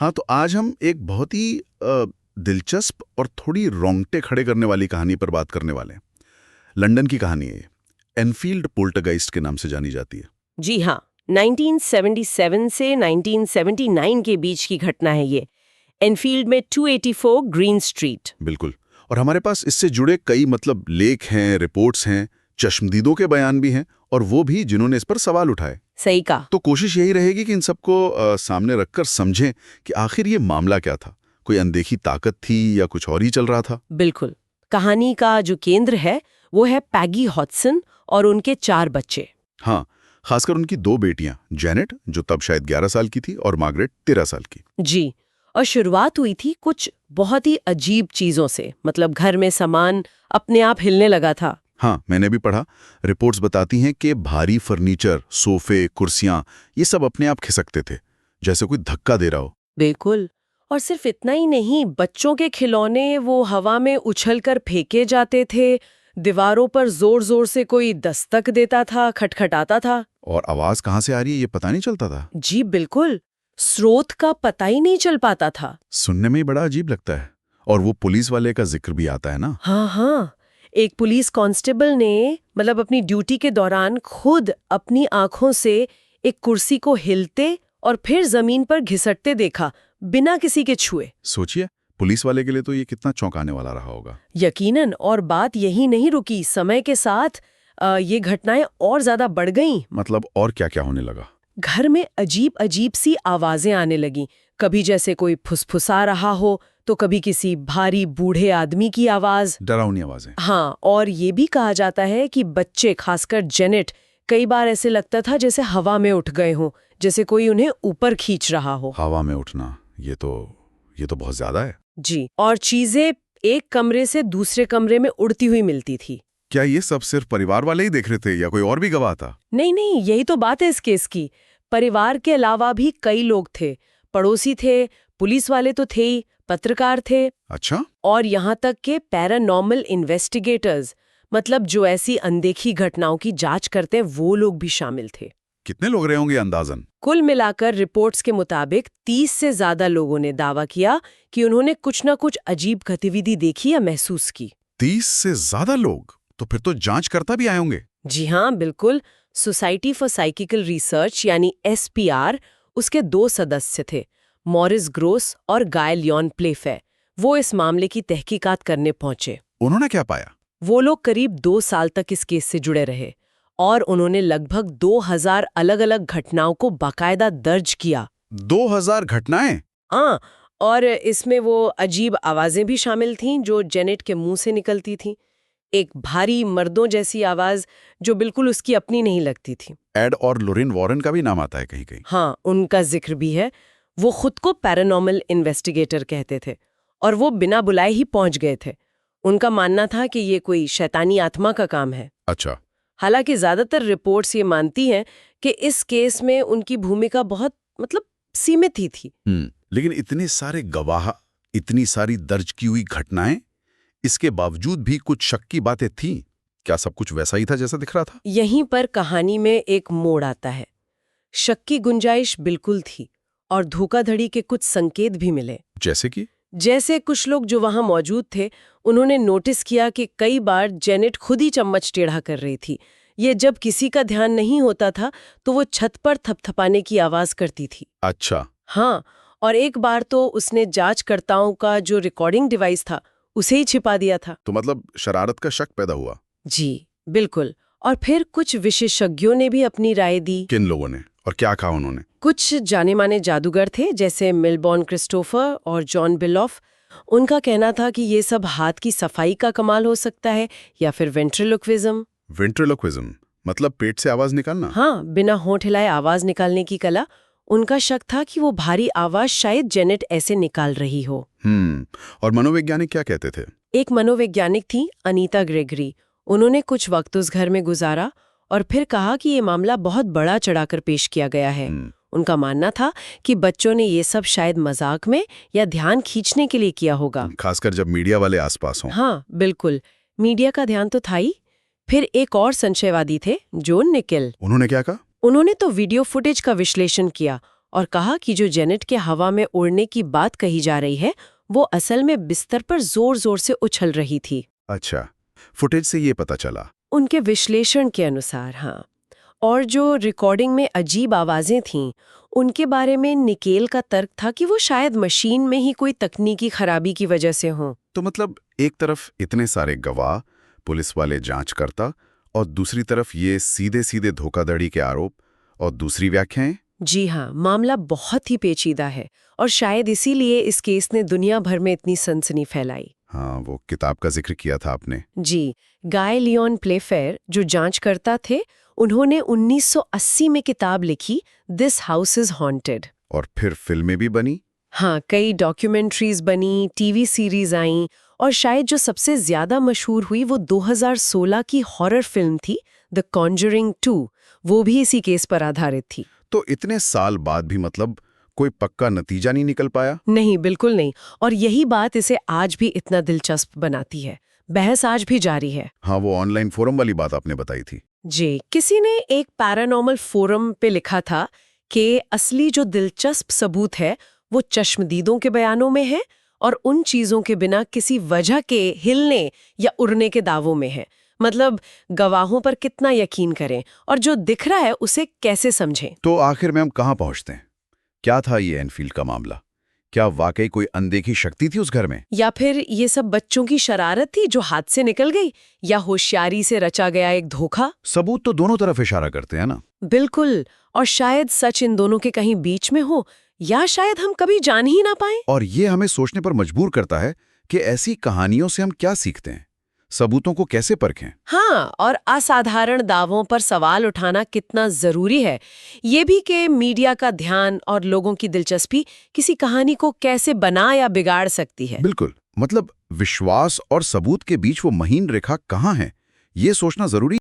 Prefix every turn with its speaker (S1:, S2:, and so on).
S1: हाँ, तो आज हम एक बहुत ही दिलचस्प और थोड़ी रोंगटे खड़े करने वाली कहानी पर बात करने वाले हैं। लंदन की कहानी है ये। एनफील्ड पोल्टरगाइस्ट के नाम से जानी जाती है।
S2: जी हाँ, 1977 से 1979 के बीच की घटना है ये। एनफील्ड में 284 ग्रीन स्ट्रीट।
S1: बिल्कुल। और हमारे पास इससे जुड़े कई लेख हैं, रिपोर्ट्स हैं, चश्मदीदों के बयान भी हैं, और वो भी जिन्होंने इस पर सवाल उठाए।
S2: सही कहा।
S1: तो कोशिश यही रहेगी कि इन सबको सामने रखकर समझें कि आखिर ये मामला क्या था। कोई अनदेखी ताकत थी या कुछ और ही चल रहा था।
S2: बिल्कुल। कहानी का जो केंद्र है वो है पैगी हॉडसन और उनके 4 बच्चे।
S1: हाँ, खासकर उनकी 2 बेटियां, जेनेट जो तब शायद 11 साल की थी और मार्गरेट 13 साल की।
S2: जी। और शुरुआत हुई थी कुछ बहुत ही अजीब चीजों से। मतलब घर में सामान अपने आप हिलने लगा था।
S1: हाँ, मैंने भी पढ़ा। रिपोर्ट्स बताती हैं कि भारी फर्नीचर, सोफे, कुर्सियां, ये सब अपने आप खिसकते थे, जैसे कोई धक्का दे रहा हो।
S2: बिल्कुल। और सिर्फ इतना ही नहीं, बच्चों के खिलौने वो हवा में उछलकर फेंके जाते थे। दीवारों पर जोर जोर से कोई दस्तक देता था, खटखटाता था।
S1: और आवाज कहाँ से आ रही है ये पता नहीं चलता था।
S2: जी बिल्कुल। स्रोत का पता ही नहीं चल पाता था।
S1: सुनने में ही बड़ा अजीब लगता है। और वो पुलिस वाले का जिक्र भी आता है ना।
S2: हाँ हाँ। एक पुलिस कांस्टेबल ने अपनी ड्यूटी के दौरान खुद अपनी आंखों से एक कुर्सी को हिलते और फिर जमीन पर घिसटते देखा, बिना किसी के छुए।
S1: सोचिए, पुलिस वाले के लिए तो ये कितना चौंकाने वाला रहा होगा।
S2: यकीनन। और बात यही नहीं रुकी। समय के साथ ये घटनाएं और ज्यादा बढ़ गईं।
S1: और क्या-क्या होने लगा?
S2: घर में अजीब अजीब सी आवाजें आने लगीं। कभी जैसे कोई फुसफुसा रहा हो, तो कभी किसी भारी बूढ़े आदमी की आवाज।
S1: डरावनी आवाजें।
S2: हाँ, और ये भी कहा जाता है कि बच्चे, खासकर जेनेट, कई बार ऐसे लगता था जैसे हवा में उठ गए हों, जैसे कोई उन्हें ऊपर खींच रहा हो।
S1: हवा में उठना, ये तो बहुत ज्यादा है।
S2: जी। और चीजें एक कमरे से दूसरे कमरे में उड़ती हुई मिलती थी।
S1: क्या ये सब सिर्फ परिवार वाले ही देख रहे थे या कोई और भी गवाह था?
S2: नहीं नहीं, यही तो बात है इस केस की। परिवार के अलावा भी कई लोग थे। पड़ोसी थे, पुलिस वाले तो थे ही, पत्रकार थे।
S1: अच्छा।
S2: और यहाँ तक के पैरानॉर्मल इन्वेस्टिगेटर्स, मतलब जो ऐसी अनदेखी घटनाओं की जांच करते हैं, वो लोग भी शामिल थे।
S1: कितने लोग रहे होंगे अंदाजन?
S2: कुल मिलाकर रिपोर्ट्स के मुताबिक 30 से ज्यादा लोगों ने दावा किया कि उन्होंने कुछ न कुछ अजीब गतिविधि देखी या महसूस की।
S1: 30 से ज्यादा लोग? तो फिर तो जांच करता भी आए होंगे।
S2: जी हाँ, बिल्कुल। सोसाइटी फॉर साइकिकल रिसर्च यानी SPR, उसके 2 सदस्य थे, मॉरिस ग्रोस और गाय लियोन प्लेफे। वो इस मामले की तहकीकात करने पहुंचे।
S1: उन्होंने क्या पाया?
S2: वो लोग करीब 2 साल तक इस केस से जुड़े रहे और उन्होंने लगभग 2000 अलग-अलग घटनाओं को बाकायदा दर्ज किया।
S1: 2000 घटनाएं?
S2: हाँ, और इसमें वो अजीब आवाजें भी शामिल थीं जो जेनेट के मुंह से निकलती थीं। एक भारी मर्दों जैसी आवाज जो बिल्कुल उसकी अपनी नहीं लगती थी।
S1: एड और लोरेन वॉरेन का भी नाम आता है कहीं-कहीं।
S2: हाँ, उनका जिक्र भी है। वो खुद को पैरानॉर्मल इन्वेस्टिगेटर कहते थे और वो बिना बुलाए ही पहुंच गए थे। उनका मानना था कि ये कोई शैतानी आत्मा का काम है।
S1: अच्छा।
S2: हालांकि ज्यादातर रिपोर्ट्स ये मानती हैं कि इस केस में उनकी भूमिका बहुत सीमित ही थी।
S1: लेकिन इतने सारे गवाह, इतनी सारी दर्ज की हुई घटनाएं, इसके बावजूद भी कुछ शक की बातें थीं। क्या सब कुछ वैसा ही था जैसा दिख रहा था?
S2: यहीं पर कहानी में एक मोड़ आता है। शक की गुंजाइश बिल्कुल थी और धोखाधड़ी के कुछ संकेत भी मिले।
S1: जैसे कि?
S2: जैसे कुछ लोग जो वहां मौजूद थे, उन्होंने नोटिस किया कि कई बार जेनेट खुद ही चम्मच टेढ़ा कर रही थी। ये जब किसी का ध्यान नहीं होता था तो वो छत पर थपथपाने की आवाज करती थी।
S1: अच्छा।
S2: हाँ, और एक बार तो उसने जांचकर्ताओं का जो रिकॉर्डिंग डिवाइस था उसे ही छिपा दिया था।
S1: तो शरारत का शक पैदा हुआ।
S2: जी बिल्कुल। और फिर कुछ विशेषज्ञों ने भी अपनी राय दी।
S1: किन लोगों ने और क्या कहा उन्होंने?
S2: कुछ जाने माने जादूगर थे, जैसे मिलबॉर्न क्रिस्टोफर और जॉन बिलॉफ। उनका कहना था कि ये सब हाथ की सफाई का कमाल हो सकता है या फिर वेंट्रिलोक्विज्म।
S1: वेंट्रिलोक्विज्म मतलब पेट से आवाज निकालना?
S2: हाँ, बिना होंठ हिलाए आवाज निकालने की कला। उनका शक था कि वो भारी आवाज शायद जेनेट ऐसे निकाल रही हो।
S1: और मनोवैज्ञानिक क्या कहते थे?
S2: एक मनोवैज्ञानिक थी, अनीता ग्रेगरी। उन्होंने कुछ वक्त उस घर में गुजारा और फिर कहा कि ये मामला बहुत बड़ा चढ़ाकर पेश किया गया है। उनका मानना था कि बच्चों ने ये सब शायद मजाक में या ध्यान खींचने के लिए किया होगा,
S1: खासकर जब मीडिया वाले आसपास हों।
S2: हाँ बिल्कुल, मीडिया का ध्यान तो था ही। फिर एक और संशयवादी थे, जोन निकेल।
S1: उन्होंने क्या कहा?
S2: उन्होंने तो वीडियो फुटेज का विश्लेषण किया और कहा कि जो जेनेट के हवा में उड़ने की बात कही जा रही है वो असल में बिस्तर पर जोर-जोर से उछल रही थी।
S1: अच्छा, फुटेज से ये पता चला।
S2: उनके विश्लेषण के अनुसार, हाँ। और जो रिकॉर्डिंग में अजीब आवाजें थीं, उनके बारे में निकेल का तर्क था कि वो शायद मशीन में ही कोई तकनीकी खराबी की वजह से हों।
S1: तो मतलब एक तरफ इतने सारे गवाह, पुलिस वाले जांचकर्ता, और दूसरी तरफ ये सीधे सीधे धोखाधड़ी के आरोप और दूसरी व्याख्याएं।
S2: जी हाँ, मामला बहुत ही पेचीदा है और शायद इसीलिए इस केस ने दुनिया भर में इतनी सनसनी फैलाई।
S1: हाँ, वो किताब का जिक्र किया था आपने।
S2: जी, गाय लियोन प्लेफेयर जो जांचकर्ता थे, उन्होंने 1980 में किताब लिखी दिस हाउस इज हॉन्टेड।
S1: और फिर फिल्में भी बनी।
S2: हाँ, कई डॉक्यूमेंट्रीज बनी, टीवी सीरीज आईं और शायद जो सबसे ज्यादा मशहूर हुई वो 2016 की हॉरर फिल्म थी द कॉन्जरिंग 2। वो भी इसी केस पर आधारित थी।
S1: तो इतने साल बाद भी मतलब कोई पक्का नतीजा नहीं निकल पाया?
S2: नहीं, बिल्कुल नहीं। और यही बात इसे आज भी इतना दिलचस्प बनाती है। बहस आज भी जारी है।
S1: हाँ, वो ऑनलाइन फोरम वाली बात आपने बताई थी।
S2: जी, किसी ने एक पैरानॉर्मल फोरम पे लिखा था कि असली जो दिलचस्प सबूत है वो चश्मदीदों के बयानों में है और उन चीजों के बिना किसी वजह के हिलने या उड़ने के दावों में है। मतलब गवाहों पर कितना यकीन करें और जो दिख रहा है उसे कैसे समझें।
S1: तो आखिर में हम कहाँ पहुंचते हैं? क्या था ये एनफील्ड का मामला? क्या वाकई कोई अनदेखी शक्ति थी उस घर में?
S2: या फिर ये सब बच्चों की शरारत थी जो हाथ से निकल गई, या होशियारी से रचा गया एक धोखा?
S1: सबूत तो दोनों तरफ इशारा करते हैं ना।
S2: बिल्कुल। और शायद सच इन दोनों के कहीं बीच में हो, या शायद हम कभी जान ही ना पाएं।
S1: और ये हमें सोचने पर मजबूर करता है कि ऐसी कहानियों से हम क्या सीखते हैं, सबूतों को कैसे परखें।
S2: हाँ, और असाधारण दावों पर सवाल उठाना कितना जरूरी है, ये भी कि मीडिया का ध्यान और लोगों की दिलचस्पी किसी कहानी को कैसे बना या बिगाड़ सकती है।
S1: बिल्कुल, मतलब विश्वास और सबूत के बीच वो महीन रेखा कहाँ है, ये सोचना जरूरी